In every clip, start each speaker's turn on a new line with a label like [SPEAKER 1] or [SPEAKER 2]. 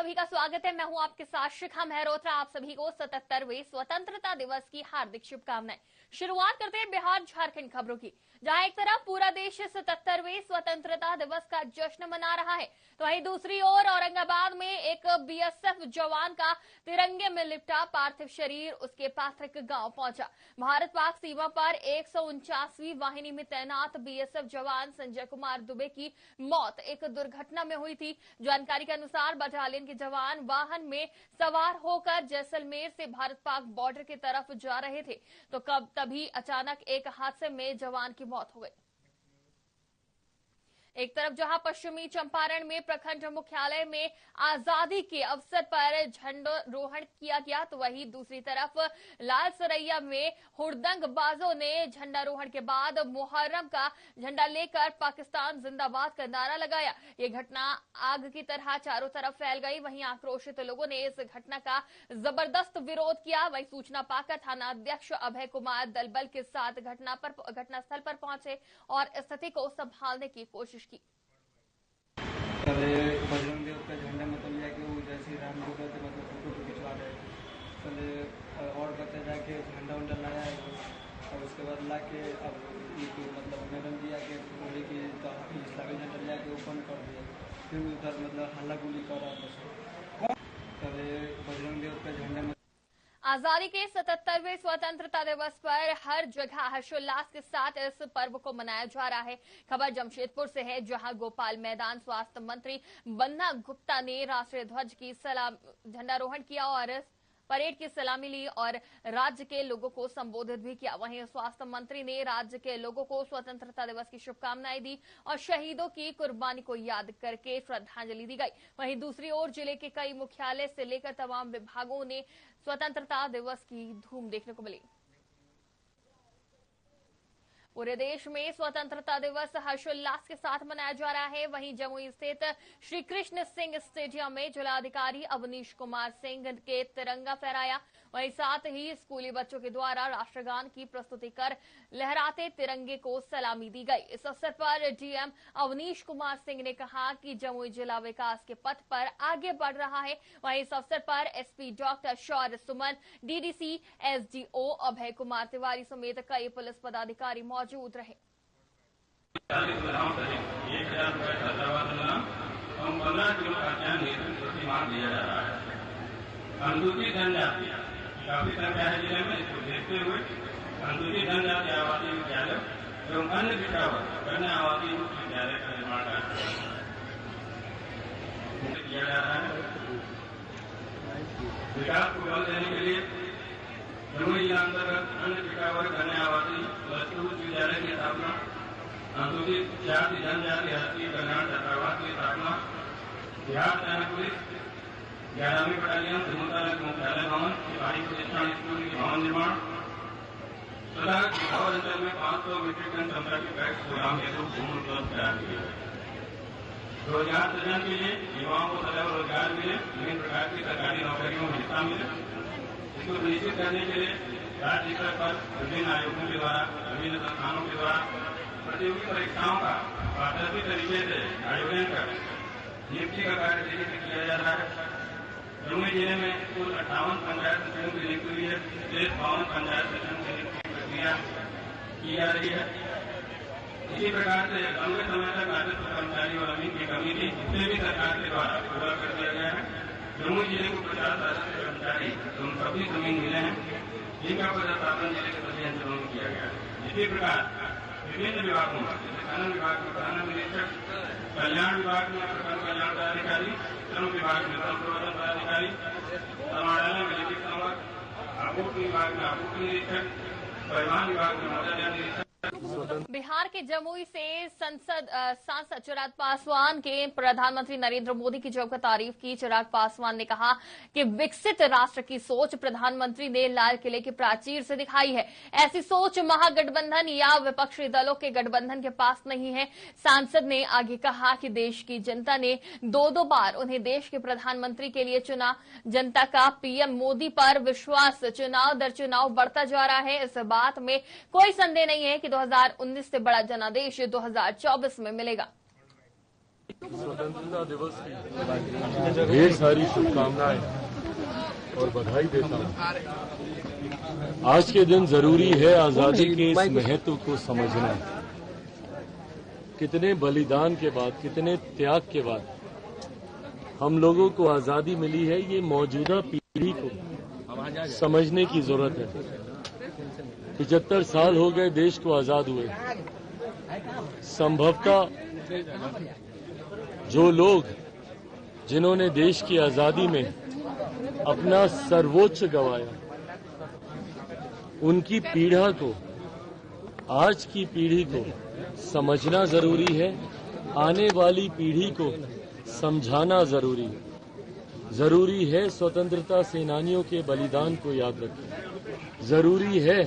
[SPEAKER 1] सभी का स्वागत है। मैं हूं आपके साथ शिखा मेहरोत्रा। आप सभी को 77वें स्वतंत्रता दिवस की हार्दिक शुभकामनाएं। शुरुआत करते हैं बिहार झारखंड खबरों की, जहां एक तरफ पूरा देश 77वें स्वतंत्रता दिवस का जश्न मना रहा है, तो वहीं दूसरी ओर औरंगाबाद में एक बीएसएफ जवान का तिरंगे में लिपटा पार्थिव शरीर उसके पैतृक गांव पहुंचा। भारत पाक सीमा पर 149वीं वाहिनी में तैनात बीएसएफ जवान संजय कुमार दुबे की मौत एक दुर्घटना में हुई थी। जानकारी के अनुसार बटालियन के जवान वाहन में सवार होकर जैसलमेर से भारत पाक बॉर्डर की तरफ जा रहे थे, तो तभी अचानक एक हादसे में जवान की मौत हो गई। एक तरफ जहां पश्चिमी चंपारण में प्रखंड मुख्यालय में आजादी के अवसर पर झंडोरोहण किया गया, तो वहीं दूसरी तरफ लाल सरैया में हुड़दंग बाजों ने झंडारोहण के बाद मुहर्रम का झंडा लेकर पाकिस्तान जिंदाबाद का नारा लगाया। ये घटना आग की तरह चारों तरफ फैल गई। वहीं आक्रोशित लोगों ने इस घटना का जबरदस्त विरोध किया। वहीं सूचना पाकर थाना अध्यक्ष अभय कुमार दलबल के साथ घटनास्थल पर पहुंचे और स्थिति को संभालने की कोशिश की।
[SPEAKER 2] पहले बजरंग देव का झंडा मतलब जाके वो जैसे राम जी का मतलब फोटो खिंचवा रहे थे। पहले और करते जाके झंडा उंडा लाया है, और उसके बाद ला के अब मतलब मैडम जी आके बोले कि इस्लामी झंडा ला के ओपन कर दिया। फिर उधर मतलब हल्ला गुल्ली कर रहा था। पहले बजरंग देव का झंडा
[SPEAKER 1] आजादी के 77वें स्वतंत्रता दिवस पर हर जगह हर्षोल्लास के साथ इस पर्व को मनाया जा रहा है। खबर जमशेदपुर से है, जहां गोपाल मैदान स्वास्थ्य मंत्री बन्ना गुप्ता ने राष्ट्रीय ध्वज की झंडारोहण किया और परेड की सलामी ली और राज्य के लोगों को संबोधित भी किया। वहीं स्वास्थ्य मंत्री ने राज्य के लोगों को स्वतंत्रता दिवस की शुभकामनाएं दी और शहीदों की कुर्बानी को याद करके श्रद्धांजलि दी गई। वहीं दूसरी ओर जिले के कई मुख्यालय से लेकर तमाम विभागों ने स्वतंत्रता दिवस की धूम देखने को मिली। पूरे देश में स्वतंत्रता दिवस हर्षोल्लास के साथ मनाया जा रहा है। वहीं जमुई स्थित श्री कृष्ण सिंह स्टेडियम में जिलाधिकारी अवनीश कुमार सिंह के तिरंगा फहराया। वहीं साथ ही स्कूली बच्चों के द्वारा राष्ट्रगान की प्रस्तुति कर लहराते तिरंगे को सलामी दी गई। इस अवसर पर डीएम अवनीश कुमार सिंह ने कहा कि जमुई जिला विकास के पथ पर आगे बढ़ रहा है। वहीं इस अवसर पर एसपी डॉक्टर शौर्य सुमन, डीडीसी, एसडीओ अभय कुमार तिवारी समेत कई पुलिस पदाधिकारी मौजूद रहे।
[SPEAKER 3] अनुसूचित जनजाति काफी संख्या है जिले में, इसको देखते हुए अनुसूचित जनजाति आवासीय विद्यालय एवं अन्य पिछड़ा वर्ग कन्या आवासीय विद्यालय का निर्माण किया जा रहा है। विकास को बल देने के लिए जमुई जिला अंतर्गत अन्य पिछड़ा वर्ग कन्या आवासीय विद्यालय की स्थापना, अनुसूचित जाति जनजाति राष्ट्रीय कल्याण छात्रावास की स्थापना, बिहार सेना पुलिस 11वीं बटालियन मुख्यालय भवन, सिपाही प्रतिष्ठान स्कूल की भवन निर्माण तथा गिरौर अंचल में 500 मीट्रिक टन क्षमता की पैक्स गोदाम हेतु भूमि उपलब्ध करा दी है। रोजगार सृजन के लिए युवाओं को सदैव रोजगार मिले, विभिन्न प्रकार की सरकारी नौकरियों में हिस्सा मिले, इसको सुनिश्चित करने के लिए राज्य स्तर पर विभिन्न आयोगों के द्वारा, विभिन्न संस्थानों के द्वारा प्रतियोगी परीक्षाओं का पारदर्शी तरीके से आयोजन कर नियुक्ति का कार्य तेजी से किया जा रहा है। जमुई जिले में कुल 58 पंचायत सचिवों की नियुक्ति हुई है। शेष 52 पंचायत सचिवों की नियुक्ति की प्रक्रिया की जा रही है। इसी प्रकार से लंबे समय तक राजस्व कर्मचारी और अमीन की कमी थी, इसे भी सरकार के द्वारा पूरा कर दिया गया है। जमुई जिले को 50 राजस्व कर्मचारी एवं सभी जमीन मिले हैं, जिनका पदस्थापन जिले के सभी अंचलों में किया गया है। इसी प्रकार विभिन्न विभागों में खनन विभाग में खनन निरीक्षक, कल्याण विभाग में प्रखंड कल्याण पदाधिकारी, श्रम विभाग में श्रम प्रबंधन पदाधिकारी, समाधान में लिखित संवर्ग, आपूर्ति विभाग में आपूर्ति निरीक्षक, परिवहन विभाग में मोटर निरीक्षक।
[SPEAKER 1] बिहार के जमुई से सांसद चिराग पासवान के प्रधानमंत्री नरेंद्र मोदी की जमकर तारीफ की। चिराग पासवान ने कहा कि विकसित राष्ट्र की सोच प्रधानमंत्री ने लाल किले की प्राचीर से दिखाई है। ऐसी सोच महागठबंधन या विपक्षी दलों के गठबंधन के पास नहीं है। सांसद ने आगे कहा कि देश की जनता ने दो बार उन्हें देश के प्रधानमंत्री के लिए चुना। जनता का पीएम मोदी पर विश्वास चुनाव दर चुनाव बढ़ता जा रहा है। इस बात में कोई संदेह नहीं है कि 2019 से बड़ा जनादेश 2024 में मिलेगा।
[SPEAKER 4] स्वतंत्रता दिवस की ढेर सारी शुभकामनाएं और बधाई देता हूं। आज के दिन जरूरी है आजादी के इस महत्व को समझना। कितने बलिदान के बाद, कितने त्याग के बाद हम लोगों को आजादी मिली है, ये मौजूदा पीढ़ी को समझने की जरूरत है। 75 साल हो गए देश को आजाद हुए। संभवतः जो लोग जिन्होंने देश की आजादी में अपना सर्वोच्च गंवाया, उनकी पीड़ा को, आज की पीढ़ी को समझना जरूरी है। आने वाली पीढ़ी को समझाना जरूरी है। जरूरी है स्वतंत्रता सेनानियों के बलिदान को याद रखें। जरूरी है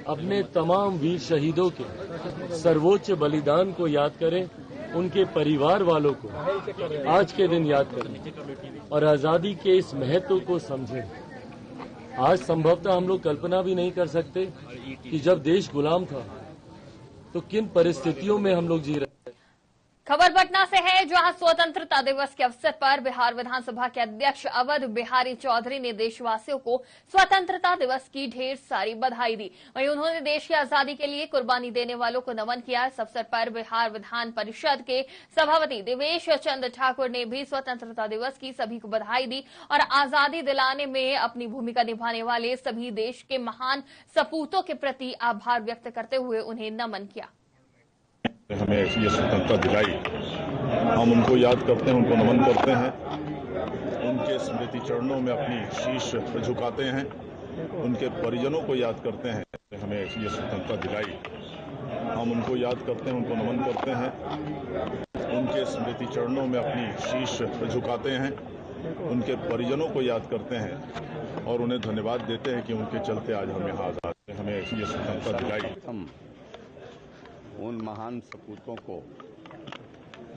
[SPEAKER 4] अपने तमाम वीर शहीदों के सर्वोच्च बलिदान को याद करें। उनके परिवार वालों को आज के दिन याद करें और आजादी के इस महत्व को समझें। आज संभवतः हम लोग कल्पना भी नहीं कर सकते कि जब देश गुलाम था तो किन परिस्थितियों में हम लोग जी रहे।
[SPEAKER 1] खबर पटना से है, जहां स्वतंत्रता दिवस के अवसर पर बिहार विधानसभा के अध्यक्ष अवध बिहारी चौधरी ने देशवासियों को स्वतंत्रता दिवस की ढेर सारी बधाई दी। वहीं उन्होंने देश की आजादी के लिए कुर्बानी देने वालों को नमन किया। इस अवसर पर बिहार विधान परिषद के सभापति देवेश चंद्र ठाकुर ने भी स्वतंत्रता दिवस की सभी को बधाई दी और आजादी दिलाने में अपनी भूमिका निभाने वाले सभी देश के महान सपूतों के प्रति आभार व्यक्त करते हुए उन्हें नमन किया।
[SPEAKER 5] हमें ये स्वतंत्रता दिलाई, हम उनको याद करते हैं, उनको नमन करते हैं, उनके स्मृति चरणों में अपनी शीश झुकाते हैं, उनके परिजनों को याद करते हैं। हमें ये स्वतंत्रता दिलाई, हम उनको याद करते हैं, उनको नमन करते हैं, उनके स्मृति चरणों में अपनी शीश झुकाते हैं, उनके परिजनों को याद करते हैं और उन्हें धन्यवाद देते हैं कि उनके चलते आज हम यहाँ आजाद हैं। हमें ये स्वतंत्रता दिलाई।
[SPEAKER 6] उन महान सपूतों को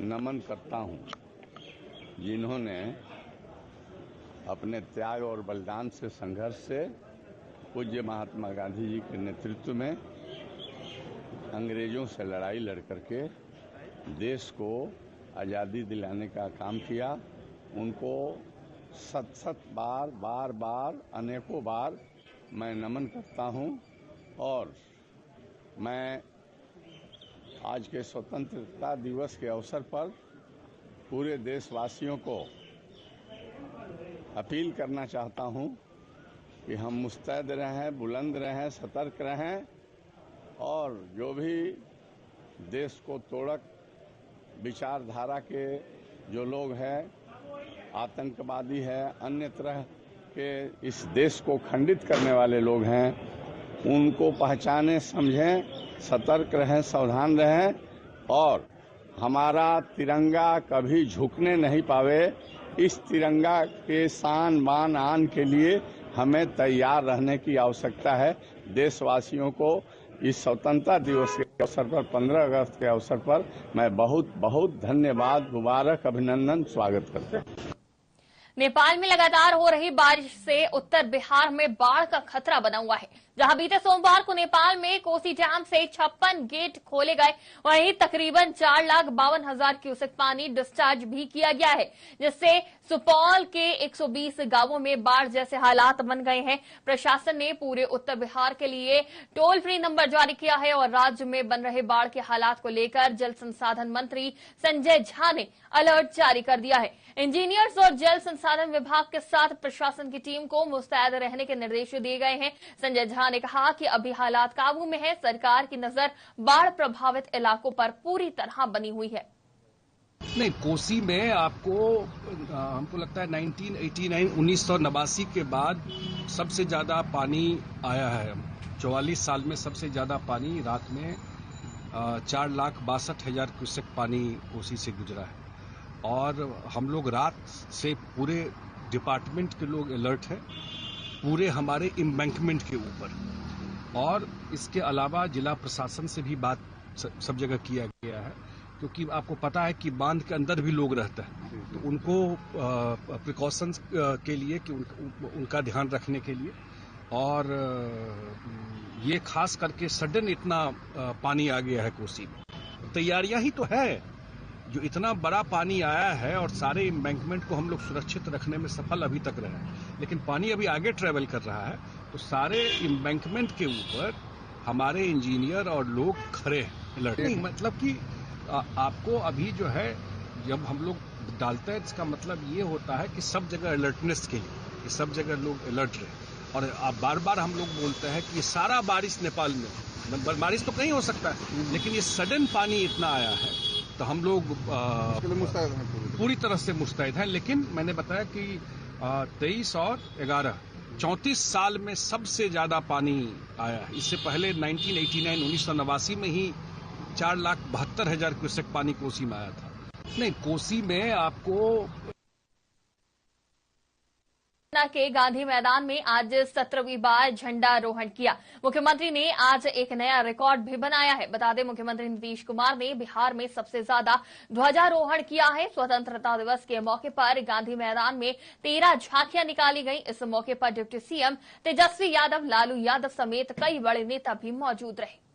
[SPEAKER 6] नमन करता हूं जिन्होंने अपने त्याग और बलिदान से, संघर्ष से पूज्य महात्मा गांधी जी के नेतृत्व में अंग्रेजों से लड़ाई लड़ करके देश को आज़ादी दिलाने का काम किया। उनको सत बार अनेकों बार मैं नमन करता हूं और मैं आज के स्वतंत्रता दिवस के अवसर पर पूरे देशवासियों को अपील करना चाहता हूं कि हम मुस्तैद रहें, बुलंद रहें, सतर्क रहें और जो भी देश को तोड़क विचारधारा के जो लोग हैं, आतंकवादी है, अन्य तरह के इस देश को खंडित करने वाले लोग हैं, उनको पहचानें, समझें, सतर्क रहें, सावधान रहें और हमारा तिरंगा कभी झुकने नहीं पावे। इस तिरंगा के शान, मान, आन के लिए हमें तैयार रहने की आवश्यकता है। देशवासियों को इस स्वतंत्रता दिवस के अवसर पर, 15 अगस्त के अवसर पर मैं बहुत बहुत धन्यवाद, मुबारक, अभिनंदन, स्वागत करता हूं।
[SPEAKER 1] नेपाल में लगातार हो रही बारिश से उत्तर बिहार में बाढ़ का खतरा बना हुआ है। जहां बीते सोमवार को नेपाल में कोसी डैम से 56 गेट खोले गए, वहीं तकरीबन 4,52,000 क्यूसेक पानी डिस्चार्ज भी किया गया है, जिससे सुपौल के 120 गांवों में बाढ़ जैसे हालात बन गए हैं। प्रशासन ने पूरे उत्तर बिहार के लिए टोल फ्री नंबर जारी किया है और राज्य में बन रहे बाढ़ के हालात को लेकर जल संसाधन मंत्री संजय झा ने अलर्ट जारी कर दिया है। इंजीनियर्स और जल संसाधन विभाग के साथ प्रशासन की टीम को मुस्तैद रहने के निर्देश दिए गए हैं। संजय झा ने कहा कि अभी हालात काबू में है। सरकार की नजर बाढ़ प्रभावित इलाकों पर पूरी तरह बनी हुई है।
[SPEAKER 7] नहीं, कोसी में हमको लगता है 1989 के बाद सबसे ज्यादा पानी आया है। 44 साल में सबसे ज्यादा पानी रात में 4,62,000 क्यूसेक पानी कोसी से गुजरा है और हम लोग रात से पूरे डिपार्टमेंट के लोग अलर्ट हैं, पूरे हमारे एम्बैंकमेंट के ऊपर। और इसके अलावा जिला प्रशासन से भी बात सब जगह किया गया है, क्योंकि आपको पता है कि बांध के अंदर भी लोग रहते हैं, तो उनको प्रिकॉशंस के लिए कि उनका ध्यान रखने के लिए। और ये खास करके सडन इतना पानी आ गया है कोसी में, तैयारियां ही तो है। जो इतना बड़ा पानी आया है और सारे एम्बैंकमेंट को हम लोग सुरक्षित रखने में सफल अभी तक रहे हैं, लेकिन पानी अभी आगे ट्रेवल कर रहा है, तो सारे एम्बैंकमेंट के ऊपर हमारे इंजीनियर और लोग खड़े हैं अलर्ट। नहीं मतलब कि आपको अभी जो है जब हम लोग डालते हैं, इसका मतलब ये होता है कि सब जगह अलर्टनेस के लिए कि सब जगह लोग अलर्ट रहे। और बार बार हम लोग बोलते हैं कि ये सारा बारिश नेपाल में, बारिश तो कहीं हो सकता है, लेकिन ये सडन पानी इतना आया है तो हम लोग पूरी तरह से मुस्तैद हैं। लेकिन मैंने बताया कि 23 और 11 34 साल में सबसे ज्यादा पानी आया है। इससे पहले 1989 में ही 4,72,000 क्यूसेक पानी कोसी में आया था। नहीं, कोसी में आपको
[SPEAKER 1] के गांधी मैदान में आज 17वीं बार झंडारोहण किया। मुख्यमंत्री ने आज एक नया रिकॉर्ड भी बनाया है। बता दें, मुख्यमंत्री नीतीश कुमार ने बिहार में सबसे ज्यादा ध्वजारोहण किया है। स्वतंत्रता दिवस के मौके पर गांधी मैदान में 13 झांकियां निकाली गई। इस मौके पर डिप्टी सीएम तेजस्वी यादव, लालू यादव समेत कई बड़े नेता भी मौजूद रहे।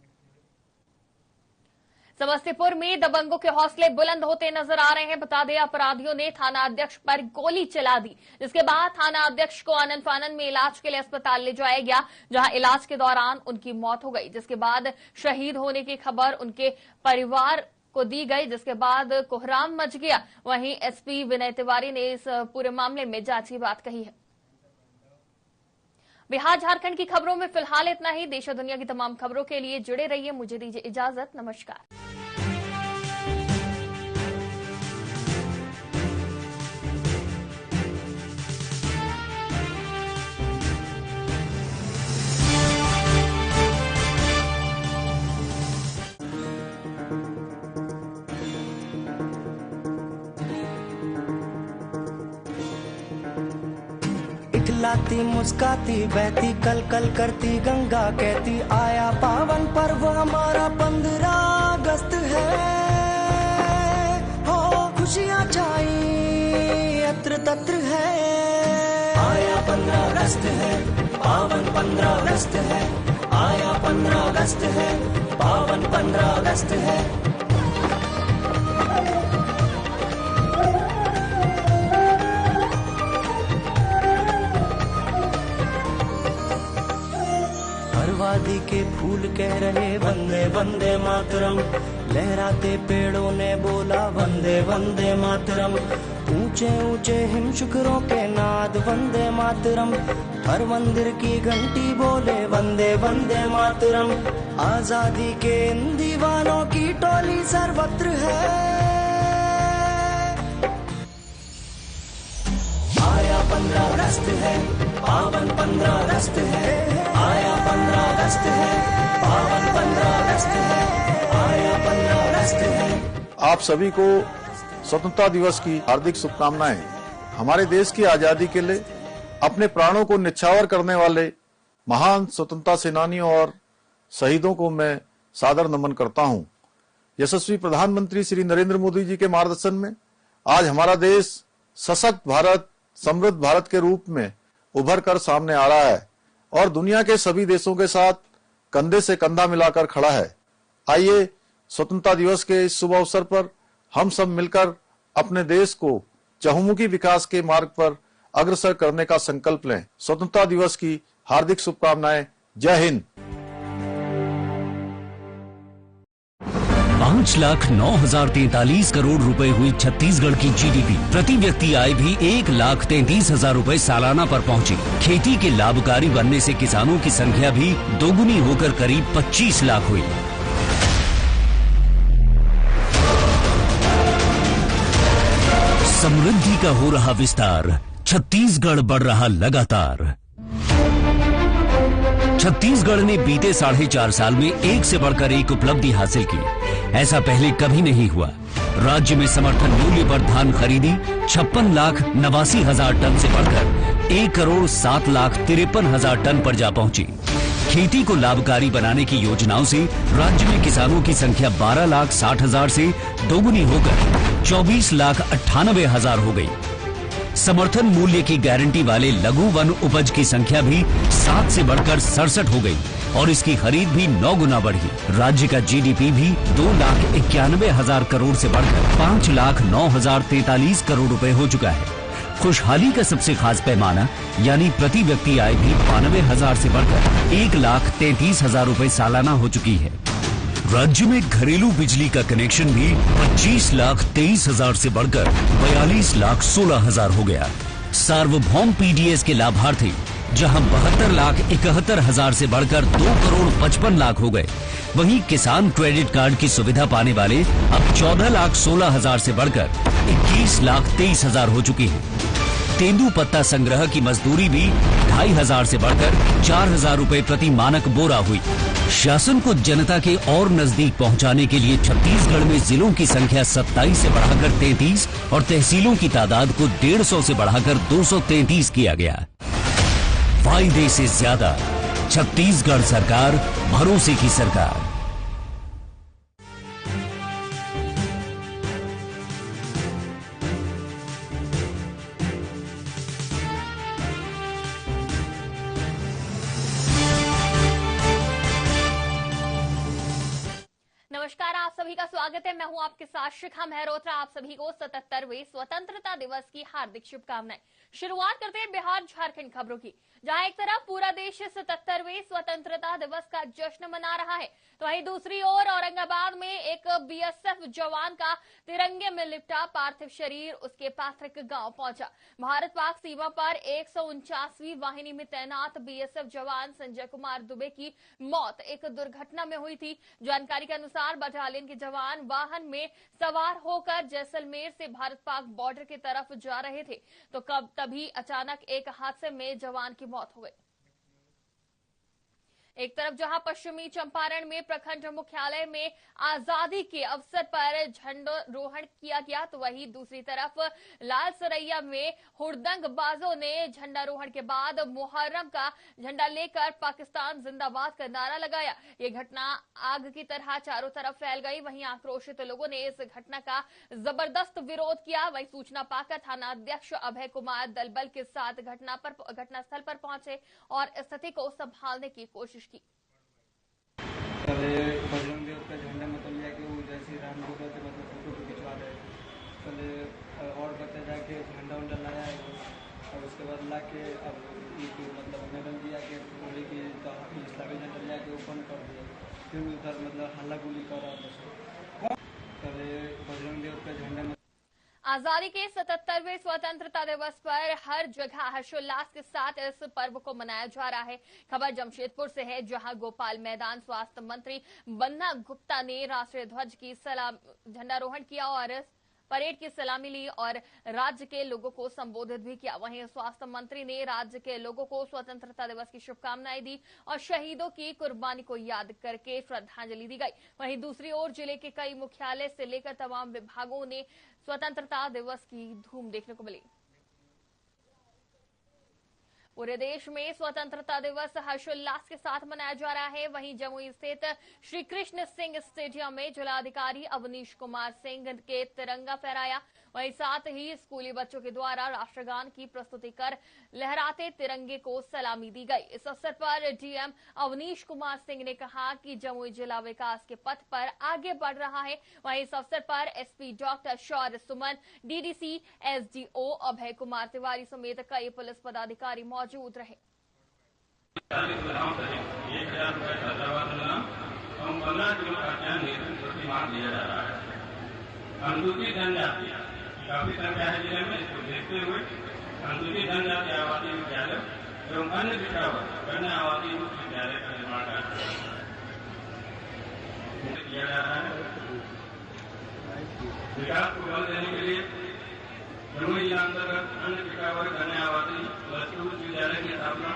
[SPEAKER 1] समस्तीपुर में दबंगों के हौसले बुलंद होते नजर आ रहे हैं। बता दें, अपराधियों ने थाना अध्यक्ष पर गोली चला दी, जिसके बाद थाना अध्यक्ष को आनन फानन में इलाज के लिए अस्पताल ले जाया गया, जहां इलाज के दौरान उनकी मौत हो गई। जिसके बाद शहीद होने की खबर उनके परिवार को दी गई, जिसके बाद कोहराम मच गया। वहीं एसपी विनय तिवारी ने इस पूरे मामले में जांच की बात कही है। बिहार झारखंड की खबरों में फिलहाल इतना ही। देश और दुनिया की तमाम खबरों के लिए जुड़े रहिए। मुझे दीजिए इजाजत। नमस्कार।
[SPEAKER 8] लाती मुस्काती बहती कल कल करती गंगा कहती आया पावन पर्व हमारा 15 अगस्त है। हो खुशियाँ छाई अत्र तत्र है। आया 15 अगस्त है, पावन 15 अगस्त है। आया 15 अगस्त है, पावन 15 अगस्त है। वादी के फूल कह रहे वंदे वंदे मातरम। लहराते पेड़ों ने बोला वंदे वंदे मातरम। ऊंचे ऊंचे हिम शिखरों के नाद वंदे मातरम। हर मंदिर की घंटी बोले वंदे वंदे मातरम। आजादी के इन दीवानों की टोली सर्वत्र है। आया 15 अगस्त है, पावन 15 अगस्त है। आया 15 अगस्त है, पावन 15 अगस्त है। आया 15 अगस्त है।
[SPEAKER 5] आप सभी को स्वतंत्रता दिवस की हार्दिक शुभकामनाएं। हमारे देश की आजादी के लिए अपने प्राणों को न्यौछावर करने वाले महान स्वतंत्रता सेनानियों और शहीदों को मैं सादर नमन करता हूं। यशस्वी प्रधानमंत्री श्री नरेंद्र मोदी जी के मार्गदर्शन में आज हमारा देश सशक्त भारत, समृद्ध भारत के रूप में उभर कर सामने आ रहा है और दुनिया के सभी देशों के साथ कंधे से कंधा मिलाकर खड़ा है। आइए स्वतंत्रता दिवस के इस शुभ अवसर पर हम सब मिलकर अपने देश को चहुमुखी विकास के मार्ग पर अग्रसर करने का संकल्प लें। स्वतंत्रता दिवस की हार्दिक शुभकामनाएं। जय हिंद।
[SPEAKER 9] 5,09,043 करोड़ रुपए हुई छत्तीसगढ़ की जीडीपी। प्रति व्यक्ति आय भी 1,33,000 रुपए सालाना पर पहुंची। खेती के लाभकारी बनने से किसानों की संख्या भी दोगुनी होकर करीब 25 लाख हुई। समृद्धि का हो रहा विस्तार, छत्तीसगढ़ बढ़ रहा लगातार। छत्तीसगढ़ ने बीते 4.5 साल में एक से बढ़कर एक उपलब्धि हासिल की। ऐसा पहले कभी नहीं हुआ। राज्य में समर्थन मूल्य पर धान खरीदी 56,89,000 टन से बढ़कर 1,07,53,000 टन पर जा पहुंची। खेती को लाभकारी बनाने की योजनाओं से राज्य में किसानों की संख्या 12,60,000 से दोगुनी होकर 24,98,000 हो गई। समर्थन मूल्य की गारंटी वाले लघु वन उपज की संख्या भी 7 से बढ़कर 67 हो गई और इसकी खरीद भी 9 गुना बढ़ी। राज्य का जीडीपी भी 2,91,000 करोड़ से बढ़कर 5,09,043 करोड़ रुपए हो चुका है। खुशहाली का सबसे खास पैमाना यानी प्रति व्यक्ति आय भी 92,000 से बढ़कर 1,33,000 रुपए सालाना हो चुकी है। राज्य में घरेलू बिजली का कनेक्शन भी 25,23,000 से बढ़कर 42,16,000 हो गया। सार्वभौम पीडीएस के लाभार्थी जहां 72,71,000 से बढ़कर 2,55,00,000 हो गए, वहीं किसान क्रेडिट कार्ड की सुविधा पाने वाले अब 14,16,000 से बढ़कर 21,23,000 हो चुकी है। तेंदू पत्ता संग्रह की मजदूरी भी 2,500 से बढ़कर 4,000 रुपए प्रति मानक बोरा हुई। शासन को जनता के और नजदीक पहुंचाने के लिए छत्तीसगढ़ में जिलों की संख्या 27 से बढ़ाकर 33 और तहसीलों की तादाद को 150 से बढ़ाकर 233 किया गया। फायदे से ज्यादा छत्तीसगढ़ सरकार, भरोसे की सरकार।
[SPEAKER 1] नमस्कार, आप सभी का स्वागत है। मैं हूं आपके साथ शिखा मेहरोत्रा। आप सभी को 77वें स्वतंत्रता दिवस की हार्दिक शुभकामनाएं। शुरुआत करते हैं बिहार झारखंड खबरों की, जहां एक तरफ पूरा देश 77वें स्वतंत्रता दिवस का जश्न मना रहा है, तो वहीं दूसरी ओर औरंगाबाद में एक बीएसएफ जवान का तिरंगे में लिपटा पार्थिव शरीर उसके पैतृक गांव पहुंचा। भारत पाक सीमा पर 149वीं वाहिनी में तैनात बीएसएफ जवान संजय कुमार दुबे की मौत एक दुर्घटना में हुई थी। जानकारी के अनुसार बटालियन के जवान वाहन में सवार होकर जैसलमेर से भारत पाक बॉर्डर की तरफ जा रहे थे, तो तभी अचानक एक हादसे में जवान की मौत हो गई। एक तरफ जहां पश्चिमी चंपारण में प्रखंड मुख्यालय में आजादी के अवसर पर झंडोरोहण किया गया, तो वहीं दूसरी तरफ लाल सरैया में हुड़दंग बाजों ने झंडारोहण के बाद मुहर्रम का झंडा लेकर पाकिस्तान जिंदाबाद का नारा लगाया। ये घटना आग की तरह चारों तरफ फैल गई। वहीं आक्रोशित लोगों ने इस घटना का जबरदस्त विरोध किया। वहीं सूचना पाकर थाना अध्यक्ष अभय कुमार दलबल के साथ घटनास्थल पर पहुंचे और स्थिति को संभालने की कोशिश की।
[SPEAKER 2] पहले बजरंग देव का झंडा मतलब जाके वो जैसे राम जी थे मतलब फोटो खिंचवा रहे। पहले और करते जाके झंडा उंडा लाया है और उसके बाद ला के अब मतलब मैडम जी आके बोले कि इस्लामी झंडा ला के ओपन कर दिया। फिर उधर मतलब हल्ला गुली कर रहा था। पहले बजरंग देव का झंडा
[SPEAKER 1] आजादी के 77वें स्वतंत्रता दिवस पर हर जगह हर्षोल्लास के साथ इस पर्व को मनाया जा रहा है। खबर जमशेदपुर से है, जहां गोपाल मैदान स्वास्थ्य मंत्री बन्ना गुप्ता ने राष्ट्रीय ध्वज की झंडारोहण किया और परेड की सलामी ली और राज्य के लोगों को संबोधित भी किया। वहीं स्वास्थ्य मंत्री ने राज्य के लोगों को स्वतंत्रता दिवस की शुभकामनाएं दी और शहीदों की कुर्बानी को याद करके श्रद्धांजलि दी गई। वहीं दूसरी ओर जिले के कई मुख्यालय से लेकर तमाम विभागों ने स्वतंत्रता दिवस की धूम देखने को मिली। पूरे देश में स्वतंत्रता दिवस हर्षोल्लास के साथ मनाया जा रहा है। वहीं जमुई स्थित श्री कृष्ण सिंह स्टेडियम में जिलाधिकारी अवनीश कुमार सिंह के तिरंगा फहराया। वहीं साथ ही स्कूली बच्चों के द्वारा राष्ट्रगान की प्रस्तुति कर लहराते तिरंगे को सलामी दी गई। इस अवसर पर डीएम अवनीश कुमार सिंह ने कहा कि जमुई जिला विकास के पथ पर आगे बढ़ रहा है। वहीं इस अवसर पर एसपी डॉक्टर शौर्य सुमन, डीडीसी, एसडीओ अभय कुमार तिवारी समेत कई पुलिस पदाधिकारी मौजूद रहे।
[SPEAKER 3] 1,000 रुपए छात्रावास मिला और 15 किलो का कैन प्रतिमाह दिया जा रहा है। अनुसूचित जनजाति काफी संख्या है जिले में, इसको देखते हुए अनुसूचित जनजाति आवासीय विद्यालय एवं अन्य पिछड़ा वर्ग कन्या आवासीय उच्च विद्यालय का निर्माण किया जा रहा है। विकास को बल देने के लिए जमुई जिला अंतर्गत अन्य पिछड़ा वर्ग कन्या आवासीय उच्च विद्यालय की स्थापना,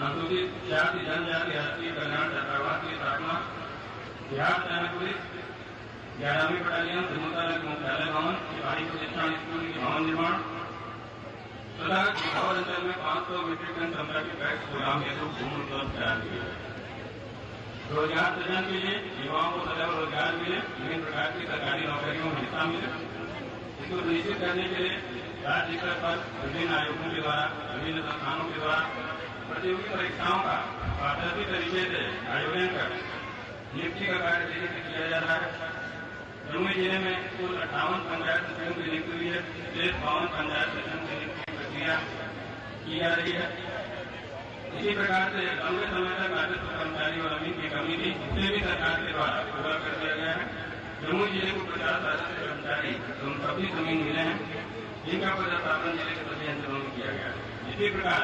[SPEAKER 3] अनुसूचित जाति जनजाति राष्ट्रीय कल्याण छात्रावास की स्थापना, बिहार सैनिक पुलिस 11वीं बटालियन मुख्यालय भवन, सिपाही प्रशिक्षण स्कूल की भवन निर्माण तथा किशोर अंचल में 500 मीट्रिक टन क्षमता की पैक्स गोदाम हेतु भूमि उपलब्ध करा दी है। रोजगार सृजन के लिए युवाओं को सदैव रोजगार मिले, विभिन्न प्रकार की सरकारी नौकरियों में हिस्सा मिले, इसको सुनिश्चित करने के लिए राज्य स्तर पर विभिन्न आयोगों के द्वारा, विभिन्न संस्थानों के द्वारा प्रतियोगी परीक्षाओं का पारदर्शी तरीके से आयोजन कर नियुक्ति का कार्य तेजी से किया जा रहा है। जमुई जिले में कुल 58 पंचायत सचिवों की नियुक्ति हुई है। शेष 52 पंचायत सचिवों की नियुक्ति की प्रक्रिया की जा रही है। इसी प्रकार से लंबे समय तक राजस्व कर्मचारी और अमीन की कमी थी, इसे भी सरकार के द्वारा पूरा कर दिया गया है। जमुई जिले को 50 राजस्व कर्मचारी एवं 26 जमीन मिले हैं, जिनका प्रतिस्थापन जिले के सभी अंचलों में किया गया है। इसी प्रकार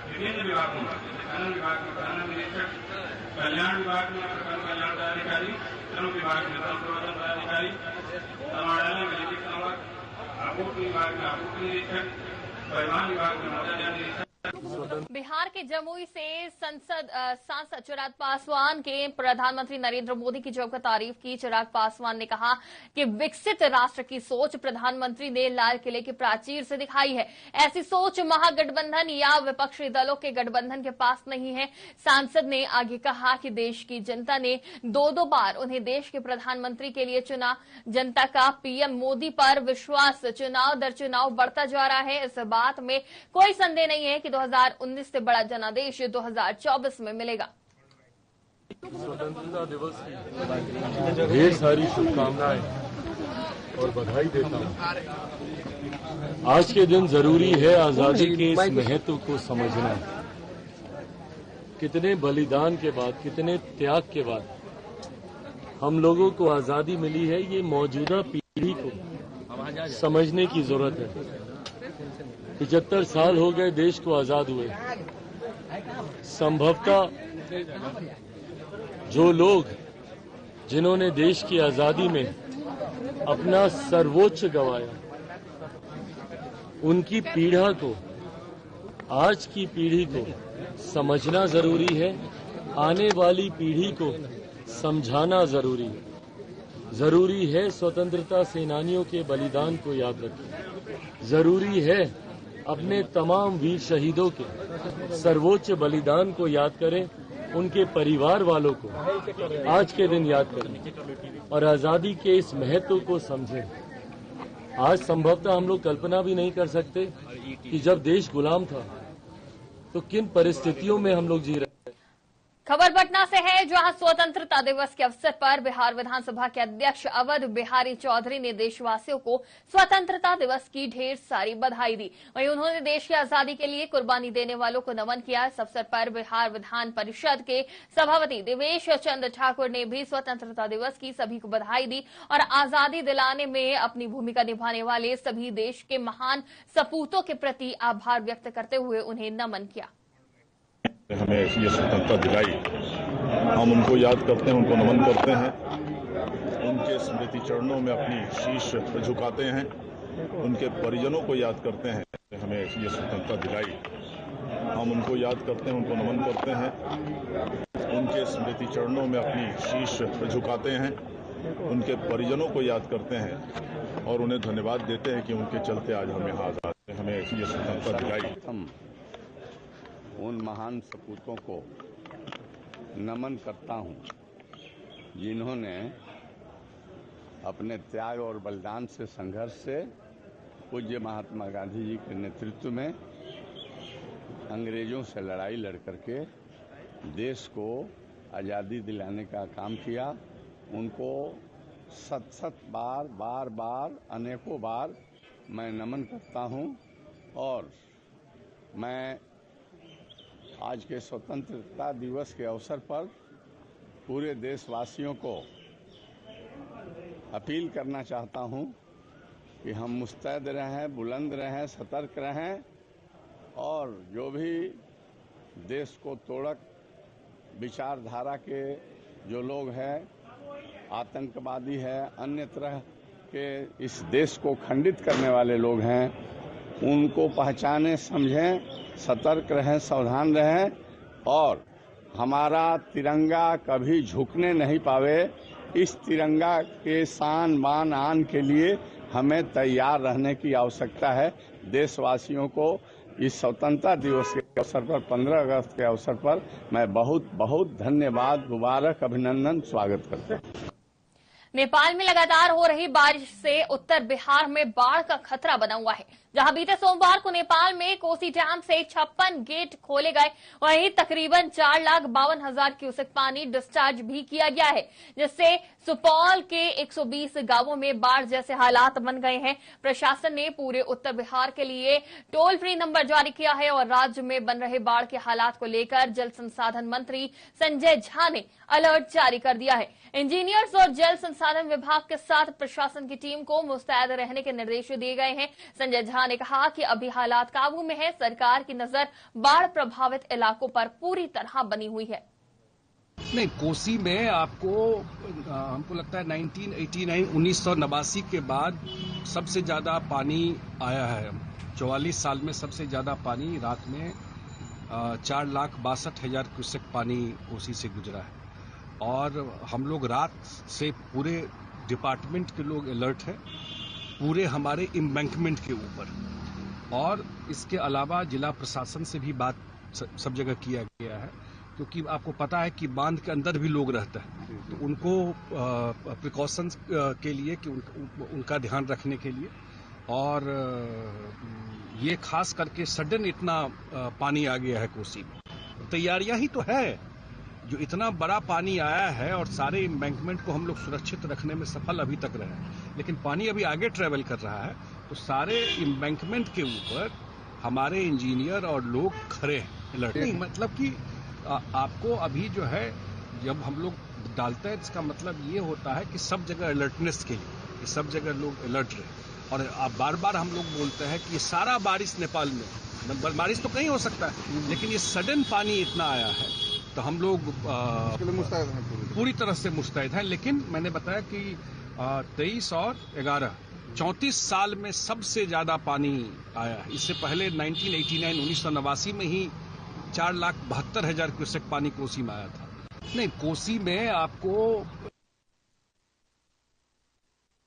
[SPEAKER 3] विभिन्न विभागों में, जैसे खनन विभाग में खनन निरीक्षक, कल्याण विभाग में प्रखंड कल्याण पदाधिकारी, श्रम विभाग में श्रम प्रबंधन पदाधिकारी, समाहरणालय में लिपिक संवर्ग, आपूर्ति विभाग में आपूर्ति निरीक्षक, परिवहन विभाग में मोटर निरीक्षक।
[SPEAKER 1] बिहार के जमुई से सांसद चिराग पासवान के प्रधानमंत्री नरेंद्र मोदी की जमकर तारीफ की। चिराग पासवान ने कहा कि विकसित राष्ट्र की सोच प्रधानमंत्री ने लाल किले की प्राचीर से दिखाई है। ऐसी सोच महागठबंधन या विपक्षी दलों के गठबंधन के पास नहीं है। सांसद ने आगे कहा कि देश की जनता ने 2-2 बार उन्हें देश के प्रधानमंत्री के लिए चुना। जनता का पीएम मोदी पर विश्वास चुनाव दर चुनाव बढ़ता जा रहा है। इस बात में कोई संदेह नहीं है कि 2019 से बड़ा जनादेश 2024 में मिलेगा।
[SPEAKER 4] स्वतंत्रता दिवस की ढेर सारी शुभकामनाएं और बधाई देता हूं। आज के दिन जरूरी है आजादी के इस महत्व को समझना। कितने बलिदान के बाद, कितने त्याग के बाद हम लोगों को आजादी मिली है, ये मौजूदा पीढ़ी को समझने की जरूरत है। 75 साल हो गए देश को आजाद हुए। संभवतः जो लोग जिन्होंने देश की आजादी में अपना सर्वोच्च गंवाया, उनकी पीड़ा को, आज की पीढ़ी को समझना जरूरी है। आने वाली पीढ़ी को समझाना जरूरी है। जरूरी है स्वतंत्रता सेनानियों के बलिदान को याद रखें। जरूरी है अपने तमाम वीर शहीदों के सर्वोच्च बलिदान को याद करें, उनके परिवार वालों को आज के दिन याद करें और आजादी के इस महत्व को समझें। आज संभवतः हम लोग कल्पना भी नहीं कर सकते कि जब देश गुलाम था तो किन परिस्थितियों में हम लोग जी रहे।
[SPEAKER 1] खबर पटना से है, जहां स्वतंत्रता दिवस के अवसर पर बिहार विधानसभा के अध्यक्ष अवध बिहारी चौधरी ने देशवासियों को स्वतंत्रता दिवस की ढेर सारी बधाई दी। वहीं उन्होंने देश की आजादी के लिए कुर्बानी देने वालों को नमन किया। इस अवसर पर बिहार विधान परिषद के सभापति देवेश चंद्र ठाकुर ने भी स्वतंत्रता दिवस की सभी को बधाई दी और आजादी दिलाने में अपनी भूमिका निभाने वाले सभी देश के महान सपूतों के प्रति आभार व्यक्त करते हुए उन्हें नमन किया।
[SPEAKER 5] हमें ये स्वतंत्रता दिलाई, हम उनको याद करते हैं, उनको नमन करते हैं, उनके स्मृति चरणों में अपनी शीश झुकाते हैं, उनके परिजनों को याद करते हैं। हमें ये स्वतंत्रता दिलाई, हम उनको याद करते हैं, उनको नमन करते हैं, उनके स्मृति चरणों में अपनी शीश झुकाते हैं, उनके परिजनों को याद करते हैं और उन्हें धन्यवाद देते हैं कि उनके चलते आज हम यहाँ आजाद हैं। हमें ये स्वतंत्रता दिलाई।
[SPEAKER 6] हम उन महान सपूतों को नमन करता हूं जिन्होंने अपने त्याग और बलिदान से, संघर्ष से पूज्य महात्मा गांधी जी के नेतृत्व में अंग्रेजों से लड़ाई लड़ करके देश को आज़ादी दिलाने का काम किया। उनको सत बार अनेकों बार मैं नमन करता हूं और मैं आज के स्वतंत्रता दिवस के अवसर पर पूरे देशवासियों को अपील करना चाहता हूं कि हम मुस्तैद रहें, बुलंद रहें, सतर्क रहें और जो भी देश को तोड़क विचारधारा के जो लोग हैं, आतंकवादी है, अन्य तरह के इस देश को खंडित करने वाले लोग हैं, उनको पहचानें, समझें, सतर्क रहें, सावधान रहें और हमारा तिरंगा कभी झुकने नहीं पावे। इस तिरंगा के शान बान आन के लिए हमें तैयार रहने की आवश्यकता है। देशवासियों को इस स्वतंत्रता दिवस के अवसर पर, 15 अगस्त के अवसर पर मैं बहुत बहुत धन्यवाद, मुबारक, अभिनंदन, स्वागत करता हूँ।
[SPEAKER 1] नेपाल में लगातार हो रही बारिश से उत्तर बिहार में बाढ़ का खतरा बना हुआ है। जहां बीते सोमवार को नेपाल में कोसी डैम से 56 गेट खोले गए, वहीं तकरीबन 4,52,000 क्यूसेक पानी डिस्चार्ज भी किया गया है, जिससे सुपौल के 120 गांवों में बाढ़ जैसे हालात बन गए हैं। प्रशासन ने पूरे उत्तर बिहार के लिए टोल फ्री नंबर जारी किया है और राज्य में बन रहे बाढ़ के हालात को लेकर जल संसाधन मंत्री संजय झा ने अलर्ट जारी कर दिया है। इंजीनियर्स और जल संसाधन विभाग के साथ प्रशासन की टीम को मुस्तैद रहने के निर्देश दिए गए हैं। संजय झा ने कहा कि अभी हालात काबू में है, सरकार की नजर बाढ़ प्रभावित इलाकों पर पूरी तरह बनी हुई है।
[SPEAKER 7] नहीं, कोसी में आपको हमको लगता है 1989 के बाद सबसे ज्यादा पानी आया है। 44 साल में सबसे ज्यादा पानी रात में 4,62,000 क्यूसेक पानी कोसी से गुजरा है और हम लोग रात से पूरे डिपार्टमेंट के लोग अलर्ट हैं, पूरे हमारे एम्बैंकमेंट के ऊपर। और इसके अलावा जिला प्रशासन से भी बात सब जगह किया गया है, क्योंकि आपको पता है कि बांध के अंदर भी लोग रहते हैं, तो उनको प्रिकॉशंस के लिए कि उनका ध्यान रखने के लिए। और ये खास करके सडन इतना पानी आ गया है कोसी में, तैयारियां ही तो है। जो इतना बड़ा पानी आया है और सारे एम्बैंकमेंट को हम लोग सुरक्षित रखने में सफल अभी तक रहे, लेकिन पानी अभी आगे ट्रेवल कर रहा है, तो सारे एम्बैंकमेंट के ऊपर हमारे इंजीनियर और लोग खड़े हैं अलर्ट। नहीं, मतलब कि आपको अभी जो है जब हम लोग डालते हैं, इसका मतलब ये होता है कि सब जगह अलर्टनेस के लिए कि सब जगह लोग अलर्ट रहे। और अब बार बार हम लोग बोलते हैं कि ये सारा बारिश नेपाल में, बारिश तो कहीं हो सकता है, लेकिन ये सडन पानी इतना आया है तो हम लोग मुस्तैद हैं, पूरी तरह से मुस्तैद हैं। लेकिन मैंने बताया कि 23 और 11 34 साल में सबसे ज्यादा पानी आया है। इससे पहले 1989 में ही 4,72,000 क्यूसेक पानी कोसी में आया था। नहीं, कोसी में आपको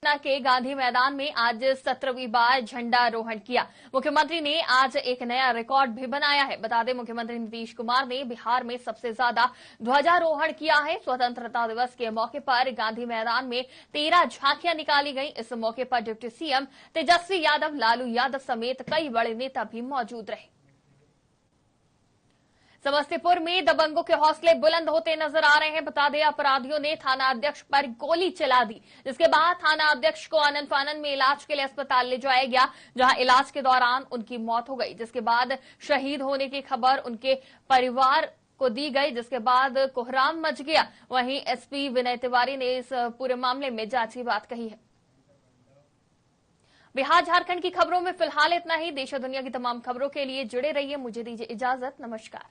[SPEAKER 1] के गांधी मैदान में आज 17वीं बार झंडारोहण किया। मुख्यमंत्री ने आज एक नया रिकॉर्ड भी बनाया है। बता दें, मुख्यमंत्री नीतीश कुमार ने बिहार में सबसे ज्यादा ध्वजारोहण किया है। स्वतंत्रता दिवस के मौके पर गांधी मैदान में 13 झांकियां निकाली गई। इस मौके पर डिप्टी सीएम तेजस्वी यादव, लालू यादव समेत कई बड़े नेता भी मौजूद रहे। समस्तीपुर में दबंगों के हौसले बुलंद होते नजर आ रहे हैं। बता दें, अपराधियों ने थाना अध्यक्ष पर गोली चला दी, जिसके बाद थाना अध्यक्ष को आनन फानन में इलाज के लिए अस्पताल ले जाया गया, जहां इलाज के दौरान उनकी मौत हो गई। जिसके बाद शहीद होने की खबर उनके परिवार को दी गई, जिसके बाद कोहराम मच गया। वहीं एसपी विनय तिवारी ने इस पूरे मामले में जांच की बात कही है। बिहार झारखंड की खबरों में फिलहाल इतना ही। देश और दुनिया की तमाम खबरों के लिए जुड़े रहिए। मुझे दीजिए इजाजत। नमस्कार।